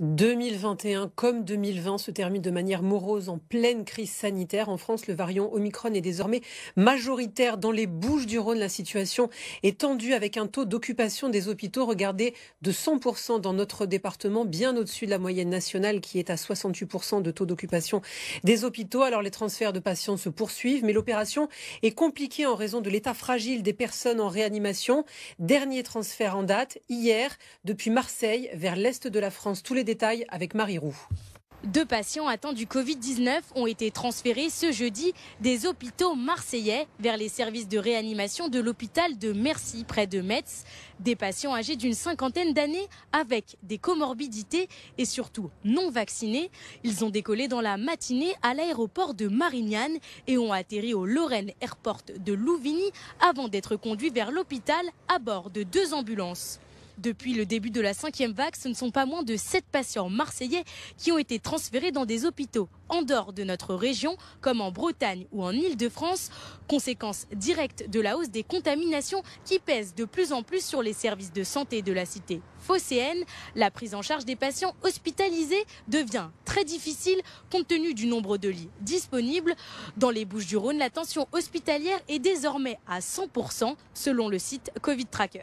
2021 comme 2020 se termine de manière morose en pleine crise sanitaire. En France, le variant Omicron est désormais majoritaire. Dans les Bouches-du-Rhône, la situation est tendue avec un taux d'occupation des hôpitaux, regardez, de 100% dans notre département, bien au-dessus de la moyenne nationale qui est à 68% de taux d'occupation des hôpitaux. Alors les transferts de patients se poursuivent, mais l'opération est compliquée en raison de l'état fragile des personnes en réanimation. Dernier transfert en date, hier, depuis Marseille vers l'est de la France. Tous les détails avec Marie Roux. 2 patients atteints du Covid-19 ont été transférés ce jeudi des hôpitaux marseillais vers les services de réanimation de l'hôpital de Mercy, près de Metz. Des patients âgés d'une cinquantaine d'années avec des comorbidités et surtout non vaccinés. Ils ont décollé dans la matinée à l'aéroport de Marignane et ont atterri au Lorraine Airport de Louvigny avant d'être conduits vers l'hôpital à bord de 2 ambulances. Depuis le début de la 5e vague, ce ne sont pas moins de 7 patients marseillais qui ont été transférés dans des hôpitaux en dehors de notre région, comme en Bretagne ou en Île-de-France. Conséquence directe de la hausse des contaminations qui pèsent de plus en plus sur les services de santé de la cité phocéenne. La prise en charge des patients hospitalisés devient très difficile compte tenu du nombre de lits disponibles. Dans les Bouches-du-Rhône, la tension hospitalière est désormais à 100% selon le site Covid Tracker.